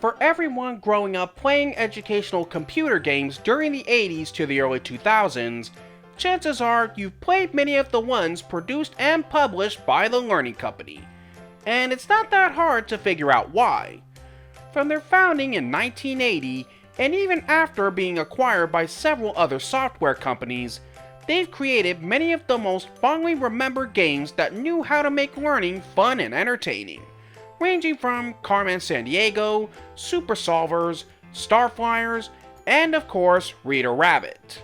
For everyone growing up playing educational computer games during the 80s to the early 2000s, chances are you've played many of the ones produced and published by the Learning Company. And it's not that hard to figure out why. From their founding in 1980, and even after being acquired by several other software companies, they've created many of the most fondly remembered games that knew how to make learning fun and entertaining, ranging from Carmen Sandiego, Super Solvers, Starflyers, and of course Reader Rabbit.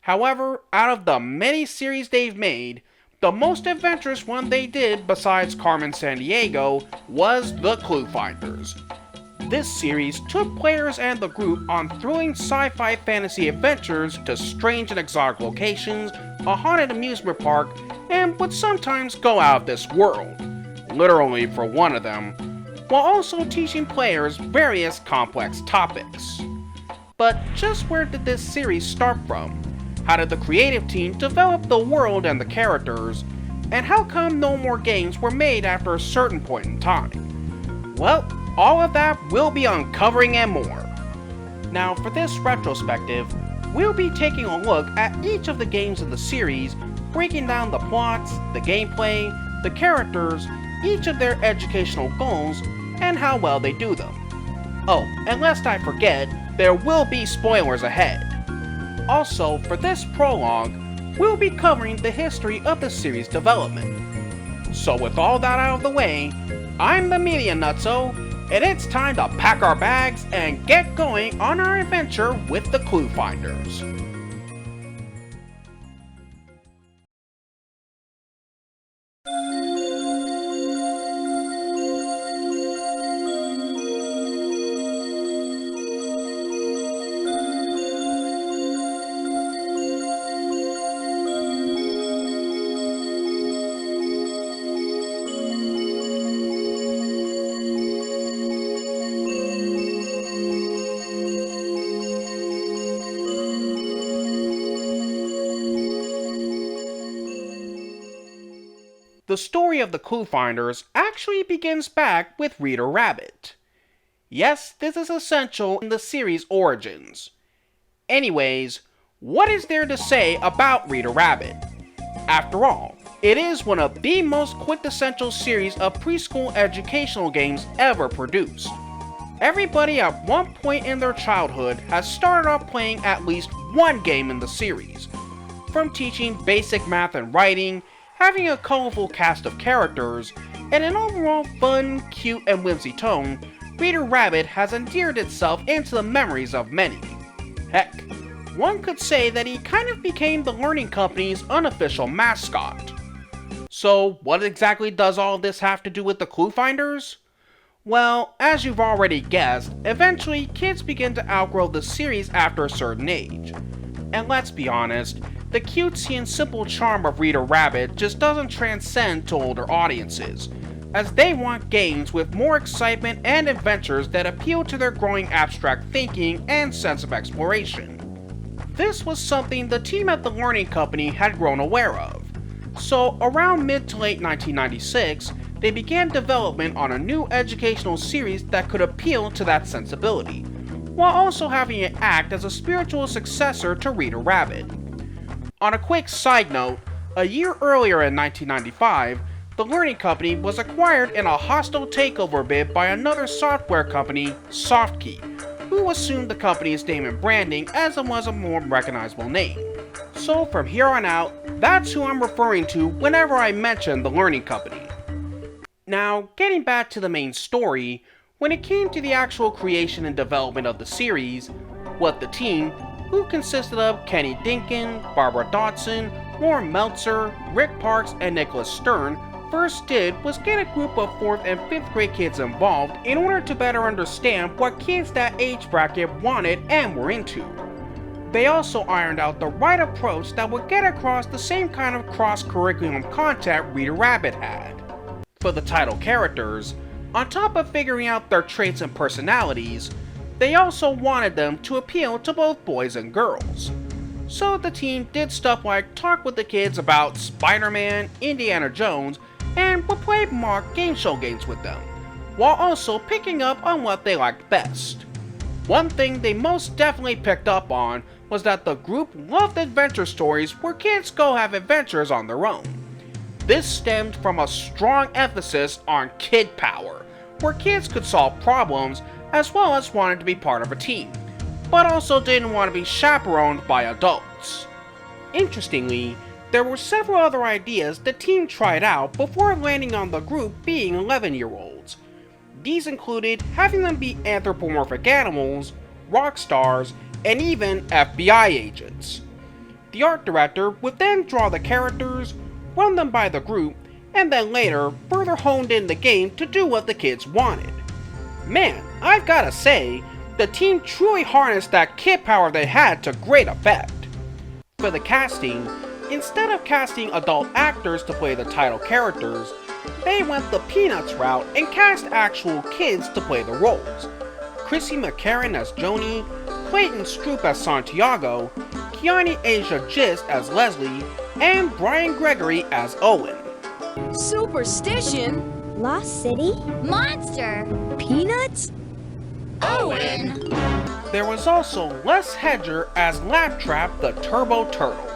However, out of the many series they've made, the most adventurous one they did besides Carmen Sandiego was the ClueFinders. This series took players and the group on thrilling sci-fi fantasy adventures to strange and exotic locations, a haunted amusement park, and would sometimes go out of this world, literally for one of them, while also teaching players various complex topics. But just where did this series start from? How did the creative team develop the world and the characters? And how come no more games were made after a certain point in time? Well, all of that we'll be uncovering and more. Now for this retrospective, we'll be taking a look at each of the games in the series, breaking down the plots, the gameplay, the characters, each of their educational goals, and how well they do them. Oh, and lest I forget, there will be spoilers ahead. Also, for this prologue, we'll be covering the history of the series development. So with all that out of the way, I'm the MediaNutso, and it's time to pack our bags and get going on our adventure with the ClueFinders. The story of the ClueFinders actually begins back with Reader Rabbit. Yes, this is essential in the series' origins. Anyways, what is there to say about Reader Rabbit? After all, it is one of the most quintessential series of preschool educational games ever produced. Everybody at one point in their childhood has started off playing at least one game in the series. From teaching basic math and writing, having a colorful cast of characters, and an overall fun, cute, and whimsy tone, Reader Rabbit has endeared itself into the memories of many. Heck, one could say that he kind of became the Learning Company's unofficial mascot. So what exactly does all of this have to do with the ClueFinders? Well, as you've already guessed, eventually kids begin to outgrow the series after a certain age. And let's be honest, the cutesy and simple charm of Reader Rabbit just doesn't transcend to older audiences, as they want games with more excitement and adventures that appeal to their growing abstract thinking and sense of exploration. This was something the team at the Learning Company had grown aware of, so around mid to late 1996, they began development on a new educational series that could appeal to that sensibility, while also having it act as a spiritual successor to Reader Rabbit. On a quick side note, a year earlier in 1995, the Learning Company was acquired in a hostile takeover bid by another software company, Softkey, who assumed the company's name and branding as it was a more recognizable name. So from here on out, that's who I'm referring to whenever I mention the Learning Company. Now, getting back to the main story, when it came to the actual creation and development of the series, what the team, who consisted of Kenny Dinkin, Barbara Dodson, Lauren Meltzer, Rick Parks, and Nicholas Stern, first did was get a group of 4th and 5th grade kids involved in order to better understand what kids that age bracket wanted and were into. They also ironed out the right approach that would get across the same kind of cross-curriculum content Reader Rabbit had. For the title characters, on top of figuring out their traits and personalities, they also wanted them to appeal to both boys and girls. So the team did stuff like talk with the kids about Spider-Man, Indiana Jones, and would play mock game show games with them, while also picking up on what they liked best. One thing they most definitely picked up on was that the group loved adventure stories where kids go have adventures on their own. This stemmed from a strong emphasis on kid power, where kids could solve problems as well as wanted to be part of a team, but also didn't want to be chaperoned by adults. Interestingly, there were several other ideas the team tried out before landing on the group being 11-year-olds. These included having them be anthropomorphic animals, rock stars, and even FBI agents. The art director would then draw the characters, run them by the group, and then later further honed in the game to do what the kids wanted. Man, I've gotta say, the team truly harnessed that kid power they had to great effect. For the casting, instead of casting adult actors to play the title characters, they went the Peanuts route and cast actual kids to play the roles. Chrissy McCarran as Joni, Clayton Stroop as Santiago, Kiani Asia Gist as Leslie, and Brian Gregory as Owen. Superstition? Lost City? Monster? Peanuts? Owen? There was also Les Hedger as Laptrap the Turbo Turtle,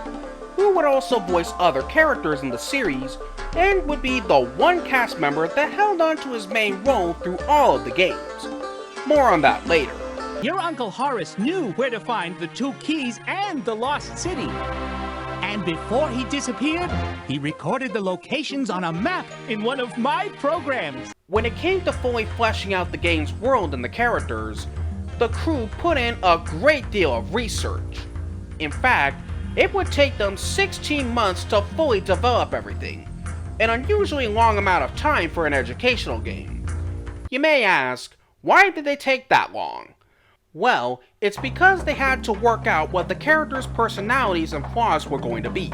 who would also voice other characters in the series and would be the one cast member that held on to his main role through all of the games. More on that later. Your Uncle Horace knew where to find the 2 keys and the lost city. And before he disappeared, he recorded the locations on a map in one of my programs. When it came to fully fleshing out the game's world and the characters, the crew put in a great deal of research. In fact, it would take them 16 months to fully develop everything, an unusually long amount of time for an educational game. You may ask, why did they take that long? Well, it's because they had to work out what the characters' personalities and flaws were going to be,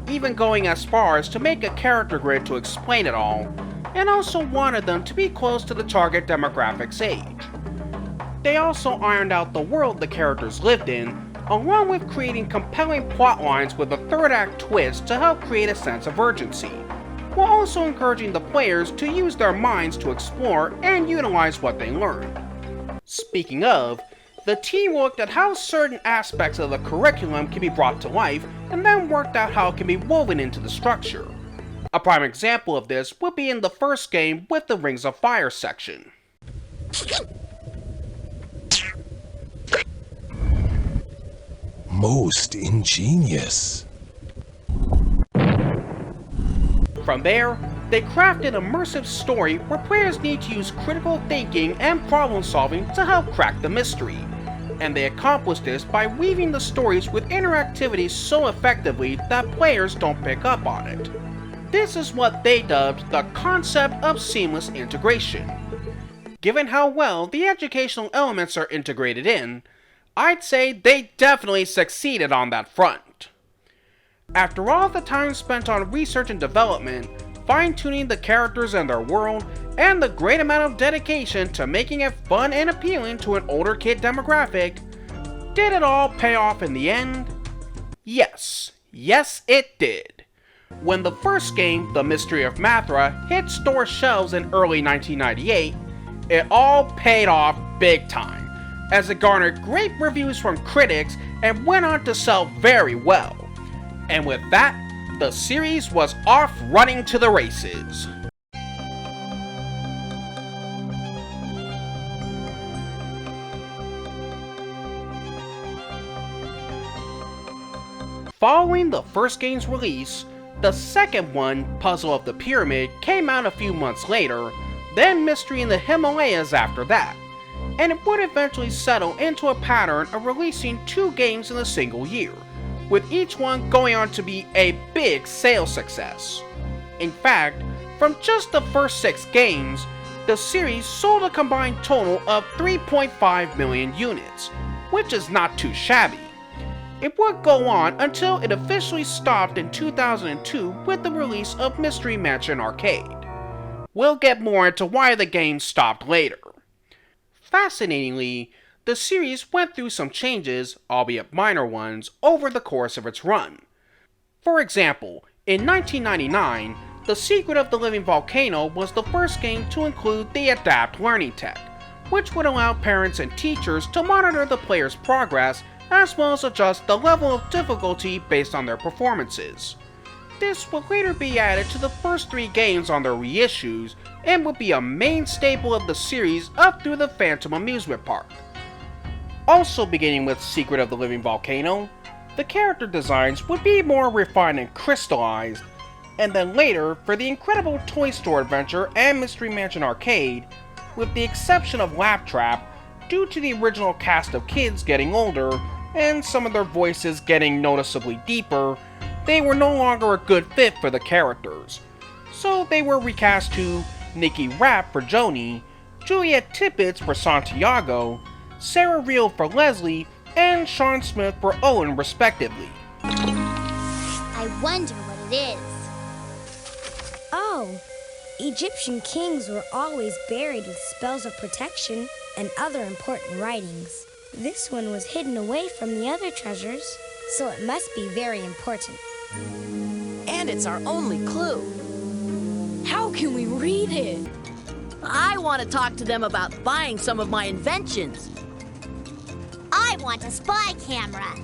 even going as far as to make a character grid to explain it all, and also wanted them to be close to the target demographic's age. They also ironed out the world the characters lived in, along with creating compelling plot lines with a third act twist to help create a sense of urgency, while also encouraging the players to use their minds to explore and utilize what they learned. Speaking of, the team looked at how certain aspects of the curriculum can be brought to life and then worked out how it can be woven into the structure. A prime example of this would be in the first game with the Rings of Fire section. Most ingenious. From there, they crafted an immersive story where players need to use critical thinking and problem solving to help crack the mystery. And they accomplished this by weaving the stories with interactivity so effectively that players don't pick up on it. This is what they dubbed the concept of seamless integration. Given how well the educational elements are integrated in, I'd say they definitely succeeded on that front. After all the time spent on research and development, fine-tuning the characters and their world, and the great amount of dedication to making it fun and appealing to an older kid demographic, did it all pay off in the end? Yes. Yes, it did. When the first game, The Mystery of Mathra, hit store shelves in early 1998, it all paid off big time, as it garnered great reviews from critics and went on to sell very well. And with that, the series was off running to the races. Following the first game's release, the second one, Puzzle of the Pyramid, came out a few months later, then Mystery in the Himalayas after that, and it would eventually settle into a pattern of releasing 2 games in a single year, with each one going on to be a big sales success. In fact, from just the first 6 games, the series sold a combined total of 3.5 million units, which is not too shabby. It would go on until it officially stopped in 2002 with the release of Mystery Mansion Arcade. We'll get more into why the game stopped later. Fascinatingly, the series went through some changes, albeit minor ones, over the course of its run. For example, in 1999, The Secret of the Living Volcano was the first game to include the Adapt Learning Tech, which would allow parents and teachers to monitor the player's progress as well as adjust the level of difficulty based on their performances. This would later be added to the first 3 games on their reissues and would be a main staple of the series up through the Phantom Amusement Park. Also beginning with Secret of the Living Volcano, the character designs would be more refined and crystallized, and then later for the incredible Toy Store Adventure and Mystery Mansion Arcade, with the exception of Laptrap, due to the original cast of kids getting older and some of their voices getting noticeably deeper, they were no longer a good fit for the characters. So they were recast to Nikki Rapp for Joni, Juliet Tippett for Santiago, Sarah Reel for Leslie, and Sean Smith for Owen respectively. I wonder what it is. Oh, Egyptian kings were always buried with spells of protection and other important writings. This one was hidden away from the other treasures, so it must be very important. And it's our only clue. How can we read it? I want to talk to them about buying some of my inventions. I want a spy camera.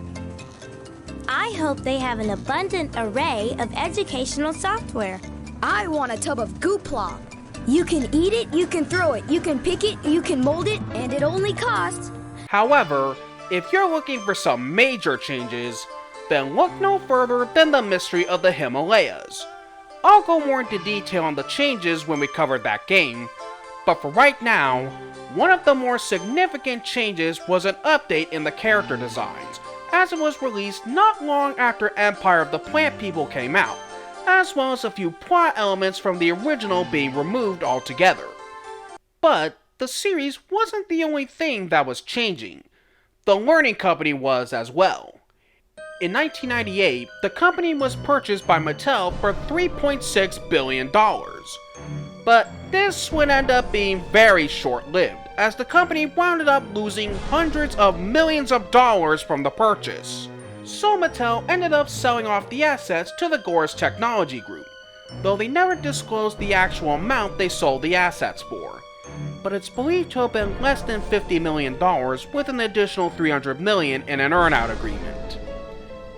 I hope they have an abundant array of educational software. I want a tub of Goopla. You can eat it, you can throw it, you can pick it, you can mold it, and it only costs. However, if you're looking for some major changes, then look no further than the Mystery of the Himalayas. I'll go more into detail on the changes when we cover that game, but for right now, one of the more significant changes was an update in the character designs, as it was released not long after Empire of the Plant People came out, as well as a few plot elements from the original being removed altogether. But the series wasn't the only thing that was changing. The Learning Company was as well. In 1998, the company was purchased by Mattel for $3.6 billion. But this would end up being very short-lived, as the company wound up losing hundreds of millions of dollars from the purchase. So Mattel ended up selling off the assets to the Gores Technology Group, though they never disclosed the actual amount they sold the assets for. But it's believed to have been less than $50 million with an additional $300 million in an earn-out agreement.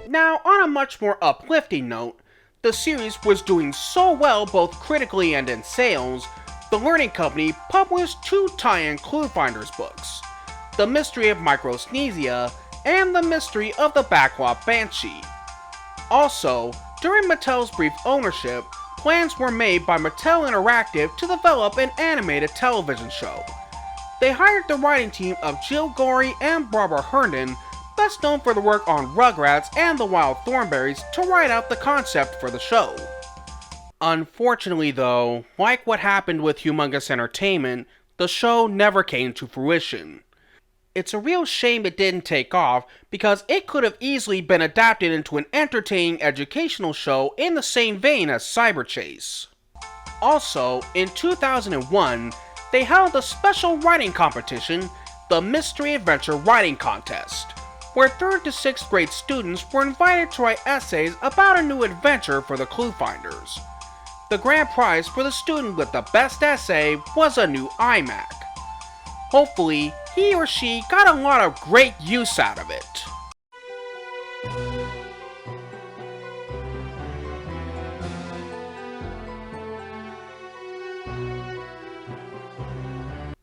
Now, on a much more uplifting note, the series was doing so well both critically and in sales, the Learning Company published 2 tie-in ClueFinders books, The Mystery of Microsnesia and The Mystery of the Backlot Banshee. Also, during Mattel's brief ownership, plans were made by Mattel Interactive to develop an animated television show. They hired the writing team of Jill Gorey and Barbara Herndon, best known for the work on Rugrats and The Wild Thornberrys, to write out the concept for the show. Unfortunately though, like what happened with Humongous Entertainment, the show never came to fruition. It's a real shame it didn't take off, because it could have easily been adapted into an entertaining educational show in the same vein as Cyberchase. Also, in 2001, they held a special writing competition, the Mystery Adventure Writing Contest, where 3rd to 6th grade students were invited to write essays about a new adventure for the ClueFinders. The grand prize for the student with the best essay was a new iMac. Hopefully, he or she got a lot of great use out of it.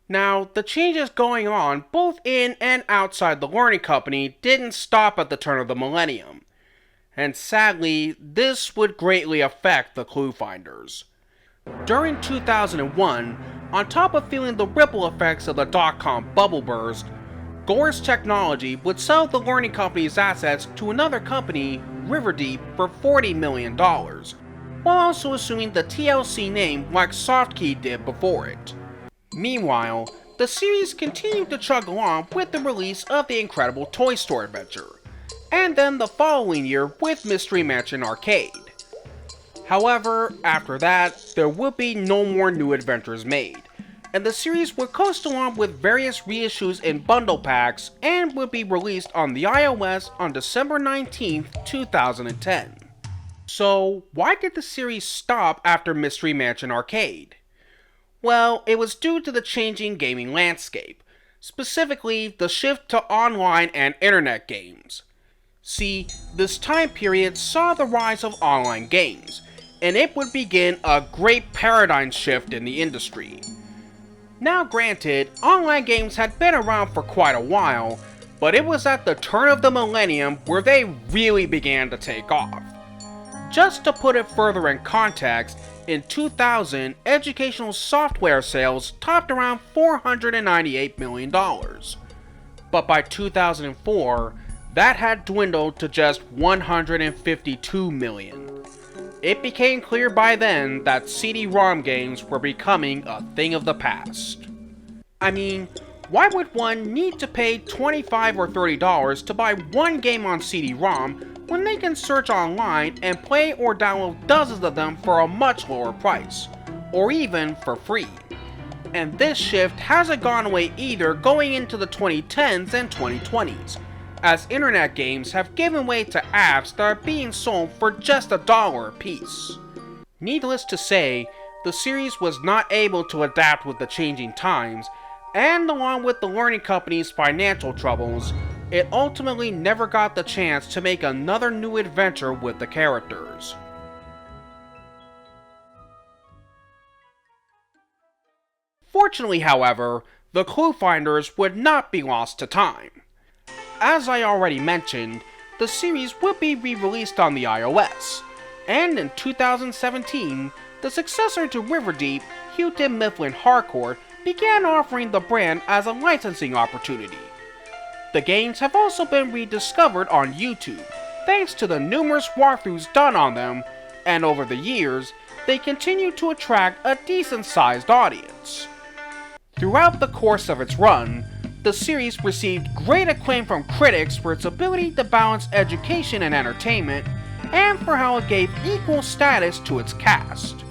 Now, the changes going on both in and outside the Learning Company didn't stop at the turn of the millennium. And sadly, this would greatly affect the ClueFinders. During 2001, on top of feeling the ripple effects of the dot-com bubble burst, Gores Technology would sell the Learning Company's assets to another company, Riverdeep, for $40 million, while also assuming the TLC name like Softkey did before it. Meanwhile, the series continued to chug along with the release of the incredible Toy Store Adventure, and then the following year with Mystery Mansion Arcade. However, after that, there would be no more new adventures made, and the series would coast along with various reissues in bundle packs and would be released on the iOS on December 19, 2010. So, why did the series stop after Mystery Mansion Arcade? Well, it was due to the changing gaming landscape, specifically the shift to online and internet games. See, this time period saw the rise of online games, and it would begin a great paradigm shift in the industry. Now granted, online games had been around for quite a while, but it was at the turn of the millennium where they really began to take off. Just to put it further in context, in 2000, educational software sales topped around $498 million. But by 2004, that had dwindled to just $152 million. It became clear by then that CD-ROM games were becoming a thing of the past. I mean, why would one need to pay $25 or $30 to buy one game on CD-ROM when they can search online and play or download dozens of them for a much lower price, or even for free? And this shift hasn't gone away either going into the 2010s and 2020s, as internet games have given way to apps that are being sold for just $1 a piece. Needless to say, the series was not able to adapt with the changing times, and along with the learning company's financial troubles, it ultimately never got the chance to make another new adventure with the characters. Fortunately, however, the ClueFinders would not be lost to time. As I already mentioned, the series will be re-released on the iOS, and in 2017, the successor to Riverdeep, Houghton Mifflin Harcourt, began offering the brand as a licensing opportunity. The games have also been rediscovered on YouTube, thanks to the numerous walkthroughs done on them, and over the years, they continue to attract a decent-sized audience. Throughout the course of its run, the series received great acclaim from critics for its ability to balance education and entertainment, and for how it gave equal status to its cast.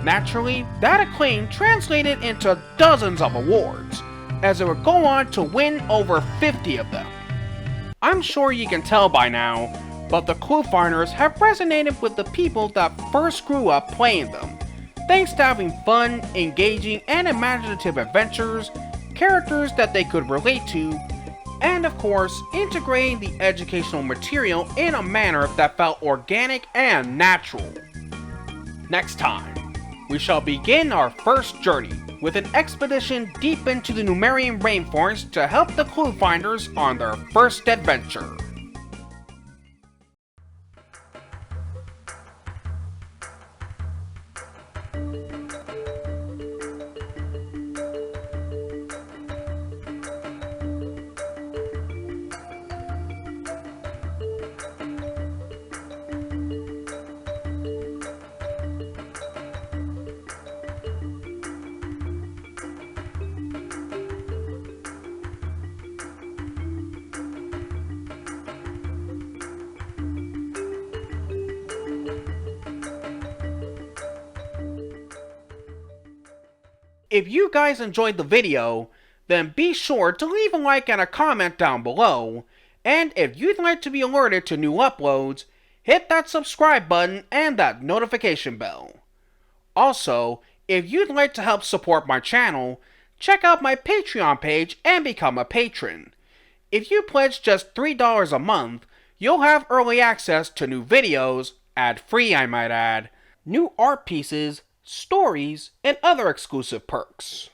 Naturally, that acclaim translated into dozens of awards, as it would go on to win over 50 of them. I'm sure you can tell by now, but the ClueFinders have resonated with the people that first grew up playing them, thanks to having fun, engaging, and imaginative adventures, characters that they could relate to, and of course, integrating the educational material in a manner that felt organic and natural. Next time, we shall begin our first journey with an expedition deep into the Numerian rainforest to help the ClueFinders on their first adventure. If you guys enjoyed the video, then be sure to leave a like and a comment down below, and if you'd like to be alerted to new uploads, hit that subscribe button and that notification bell. Also, if you'd like to help support my channel, check out my Patreon page and become a patron. If you pledge just $3 a month, you'll have early access to new videos, ad-free I might add, new art pieces, stories, and other exclusive perks.